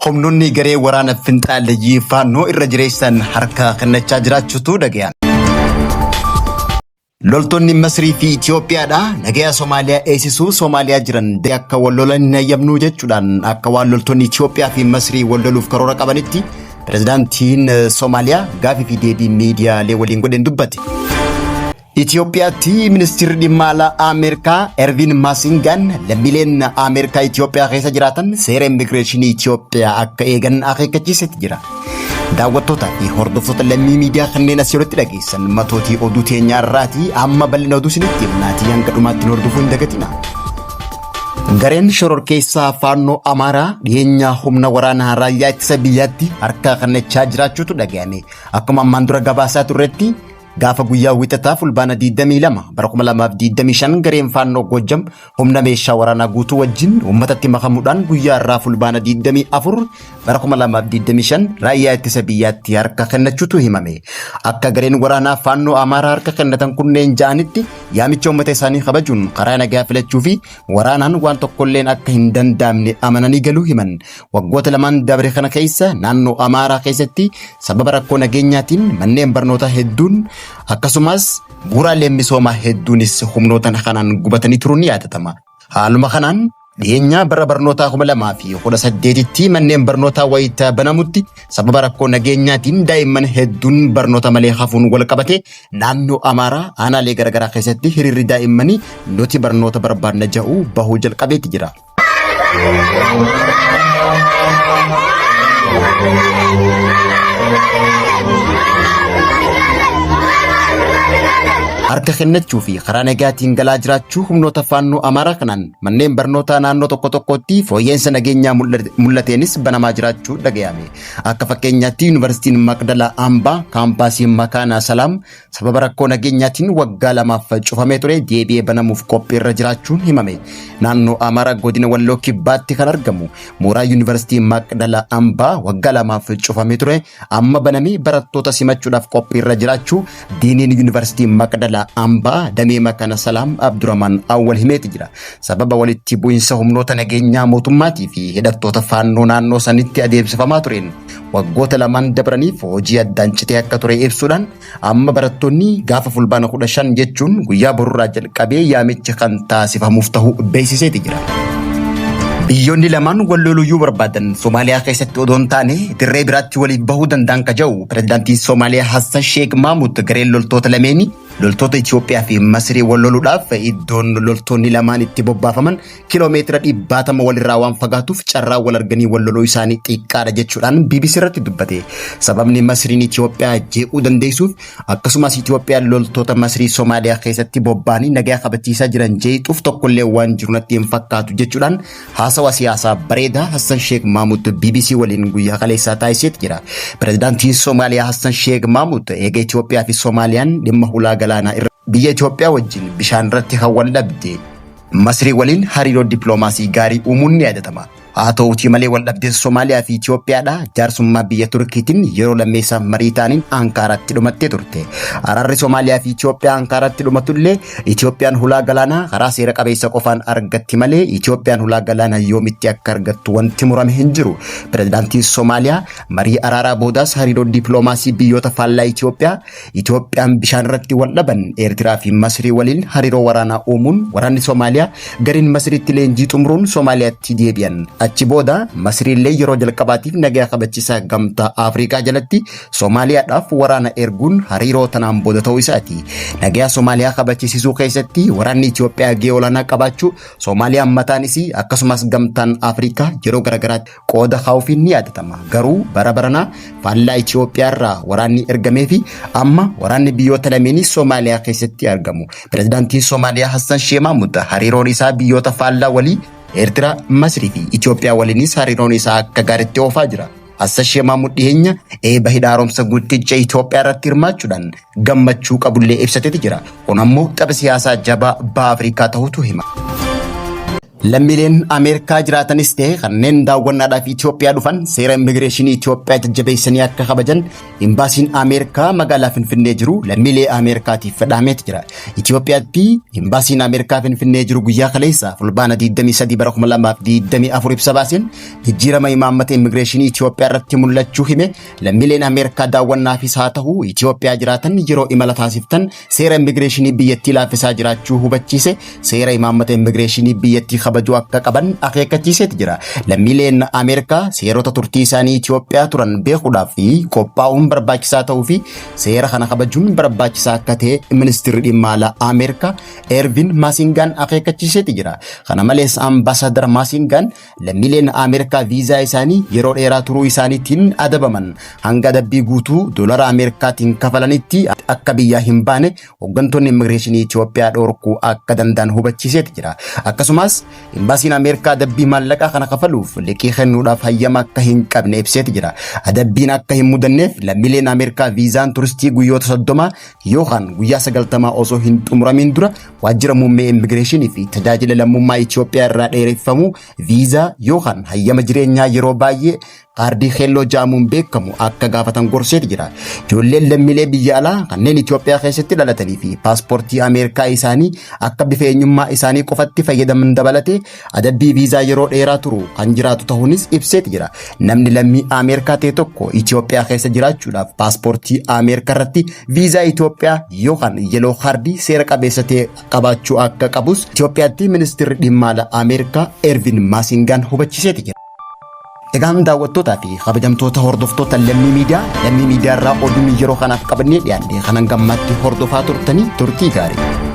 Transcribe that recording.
Humnoonni garee waraana finxaaleeyyii faannoo irra jireessan harka kennachaa jiraachuutu dhaga'ame. Loltoonni Masrii fi Itoophiyaadha nagaya Somaaliyaa eegsisuu Somaaliyaa jiran akka wal lolan hin hayyamnu jechuudhaan akka waan loltoonni Itoophiyaa fi Masrii wal loluuf karoora qabanitti pirezidaantiin Somaaliyaa gaafii fi deebii miidiyaalee waliin godhan dubbate. Itoophiyaatti ministeerri dhimma alaa Ameerikaa Ervin Masingaan lammiileen Ameerikaa Itoophiyaa keessa jiraatan seera immigireeshinii Itoophiyaa akka eegan akeekkachiisetti jira. Daawwattoota fi hordoftoota lammii miidiyaa kanneen asirratti dhageessan matootii oduu teenyaa irraatii amma bal'ina oduu isinitti himnaatii hanga dhumaatti hordofuu hin dagatina. Gareen shororkeessaa faannoo Amaaraa dhiyeenya humna waraanaa raayyaa ittisa biyyaatti harka kennachaa jiraachuutu dhaga'ame. Akkuma ammaan dura gabaasaa turretti gaafa guyyaa wixataa fulbaana 22 bara 2025 gareen faannoo Gojjam humna meeshaa waraanaa guutuu wajjin uummatatti makamuudhaan guyyaa irraa fulbaana 24 bara 2025 raayyaa ittisa biyyaatti harka kennachuutu himame. Akka gareen waraanaa faannoo Amaaraa harka kennatan kunneen ja'anitti yaamicha uummata isaanii kabajuun karaa nagaa filachuu fi waraanaan waan tokkolleen akka hin danda'amne amananii galuu himan. Waggoota lamaan dabre kana keessa naannoo Amaaraa keessatti sababa rakkoo nageenyaatiin manneen barnootaa hedduun akkasumas bu'uuraaleen misoomaa hedduunis humnoota kanaan gubatanii turuun ni yaadatama. Haaluma kanaan dhiyeenya bara barnootaa 2018tti manneen barnootaa wayita banamutti sababa rakkoo nageenyaatiin daa'imman hedduun barnoota malee hafuun wal qabate naannoo Amaaraa aanaalee garaagaraa keessatti hiriirri daa'immanii nuti barnoota barbaadna jedhu bahuu jalqabeetti jira. Harka kennachuu fi karaa nagaatiin galaa jiraachuu humnoota faannoo Amaaraa kanaan manneen barnootaa naannoo tokko tokkotti fooyyeensa nageenyaa mul'ateenis banamaa jiraachuu dhaga'ame. Akka fakkeenyaatti Yuunivarsiitiin Maqdalaa Ambaa kaampaasiin Makaanaa Salaam sababa rakkoo nageenyaatiin waggaa lamaaf cufamee ture deebi'ee banamuuf qophiirra jiraachuun himame. Naannoo Amaaraa godina Walloo Kibbaatti kan argamu mooraa Yuunivarsiitiin Maqdalaa Ambaa waggaa lamaaf cufamee ture amma banamee barattoota simachuudhaaf qophiirra jiraachuu diiniin Yuunivarsiitiin Maqdalaa Ambaa damee Makaana Salaam Abdurrahman Awwal himeeti jira. Sababa walitti bu'insa humnoota nageenyaa mootummaatii fi hidhattoota faannoo naannoo sanitti adeemsifamaa tureen waggoota lamaan dabraniif hojii addaan citee akka ture ibsuudhaan amma barattoonni gaafa fulbaana 15 jechuun guyyaa borurraa jalqabee yaamicha kan taasifamuuf ta'uu beeksiseeti jira. Biyyoonni lamaan wal loluyyuu barbaadan Somaaliyaa keessatti odoo hin taane dirree biraatti waliif bahuu danda'an ka jedhu pirezidaantiin Somaaliyaa Hassan Sheikh Mahmud gareen loltoota lameenii loltoota Itoophiyaa fi Masrii wal loluudhaaf iddoon loltoonni lamaan itti bobbaafaman kiiloomeetira 100 walirraa waan fagaatuuf carraa wal arganii wal loluu isaanii xiqqaadha jechuudhaan BBC irratti dubbate. Sababni Masriin Itoophiyaa jeequu dandeessuuf akkasumas Itoophiyaan loltoota Masrii Somaaliyaa keessatti bobba'anii nagaa kabachiisaa jiran jeequuf tokkollee waan jiru natti hin fakkaatu jechuudhaan haasawa siyaasaa bareedaa Hassan Sheikh Mahmud BBC waliin guyyaa kaleessaa taasiseet jira. Pirezidaantiin Somaaliyaa Hassan Sheikh Mahmud eega Itoophiyaa fi Soomaaliyaan dhimma hulaa galaanaa biyya Itoophiyaa wajjin bishaan irratti kan wal dhabde Masrii waliin hariiroo dippiloomaasii gaarii uumuun ni yaadatama. Haa ta'uutii malee wal dhabdeen Somaaliyaa fi Itoophiyaadha jaarsummaa biyya Turkiitiin yeroo lammeessaaf marii ta'aniin Ankaraatti dhumattee turte. Araarri Somaaliyaa fi Itoophiyaa Ankaraatti dhumatullee Itoophiyaan hulaa galaanaa karaa seera qabeessa qofaan argatti malee Itoophiyaan hulaa galaanaa yoomitti akka argattu wanti murame hin jiru. Pirezidaantiin Somaaliyaa marii araaraa boodaas hariiroo dippiloomaasii biyyoota faallaa Itoophiyaan bishaan irratti wal dhaban Eertiraa fi Masrii waliin hariiroo waraanaa uumuun waraanni Somaaliyaa gariin Masriitti leenjii xumuruun Somaaliyaatti deebi'an. Achi booda Masriillee yeroo jalqabaatiif nagaa kabachiisaa gamtaa Afrikaa jalatti Somaaliyaadhaaf waraana erguun hariiroo tanaan booda ta'uu isaati. Nagaa Somaaliyaa kabachiisuu keessatti waraanni Itoophiyaa gahee olaanaa qabaachuu Soomaaliyaan mataan isii akkasumas gamtaan Afrikaa yeroo garagaraatti qooda kaa'uufiin ni yaadatama. Garuu bara baranaa faallaa Itoophiyaa irraa waraanni ergamee fi amma waraanni biyyoota lameenii Soomaaliyaa keessatti argamu. Pirezidaantiin Soomaaliyaa Hassan Sheikh Mahmud hariiroon isaa biyyoota faallaa walii Eertiraa, Masrii fi Itoophiyaa waliinis hariiroon isaa akka gaariitti oofaa jira. Hassan Sheikh Mahmud dhiyeenya eebba hidhaaromsa guddicha Itoophiyaa irratti hirmaachuudhaan gammachuu qabullee ibsateeti jira. Kun ammoo tapha siyaasaa jabaa baha Afrikaa ta'utu hima. Lammiileen Ameerikaa jiraatanis ta'e kanneen daawwannaadhaaf Itoophiyaa dhufan seera immigireeshinii Itoophiyaa jajjabeessanii akka kabajan imbaasiin Ameerikaa magaalaa Finfinnee jiru lammiilee Ameerikaatiif fedhameet jira. Itoophiyaatti imbaasiin Ameerikaa Finfinnee jiru guyyaa kaleessa fulbaana 23 bara 2024 ibsa baaseen jijjiirama imaammata immigireeshinii Itoophiyaa irratti mul'achuu hime lammiileen Ameerikaa daawwannaafis haa ta'u Itoophiyaa jiraatan yeroo imala taasiftan seera immigireeshinii biyyattii laaffisaa jiraachuu hubachiise seera imaammata immigireeshinii biyyattii kabajuu akka qaban akeekkachiiseet jira. Lammiileen Ameerikaa seerota turtii isaanii Itoophiyaa turan beekuudhaaf fi qophaa'uun barbaachisaa ta'uu fi seera kana kabajuun barbaachisaa akka ta'e ministeerri dhimma alaa Ameerikaa Ervin Maasingaan akeekkachiiseet jira. Kana malees ambaasaadar Maasingaan lammiileen Ameerikaa viizaa isaanii yeroo dheeraa turuu isaaniitiin adabaman hanga adabbii guutuu dolara Ameerikaatiin kafalanitti akka biyyaa hin baane hooggantoonni immigireeshinii Itoophiyaa dhorkuu akka danda'an hubachiiseet jira. Akkasumas imbaasiin Ameerikaa adabbii maallaqaa kana kafaluuf liqii kennuudhaaf hayyama akka hin qabne ibseet jira. Adabbiin akka hin mudanneef lammiileen Ameerikaa viizaan turistii guyyoota 30 yookaan guyyaa 90 osoo hin xumuramin dura waajjira muummee immigireeshinii fi tajaajila lammummaa Itoophiyaa irraa dheereffamu viizaa yookaan hayyama jireenyaa yeroo baay'ee kaardii keelloo jaamuun beekamu akka gaafatan gorseet jira. Ijoolleen lammiilee biyya alaa kanneen Itoophiyaa keessatti dhalatanii fi paaspoortii Ameerikaa isaanii akka bifa eenyummaa isaanii qofatti fayyadaman dabalate adabbii viizaa yeroo dheeraa turu kan jiraatu ta'uunis ibseet jira. Namni lammii Ameerikaa ta'e tokko Itoophiyaa keessa jiraachuudhaaf paaspoortii Ameerikaa irratti viizaa Itoophiyaa yookaan yeloo kaardii seera qabeessa ta'e qabaachuu akka qabus Itoophiyaatti ministeerri dhimma alaa Ameerikaa Ervin Maasingaan hubachiiseet jira. Egaan daawwattootaa fi kabajamtoota hordoftoota lammii miidiyaa irraa oduun yeroo kanaaf qabannee dhiyaanne kanan gammaatti hordofaa turtanii turtii gaarii.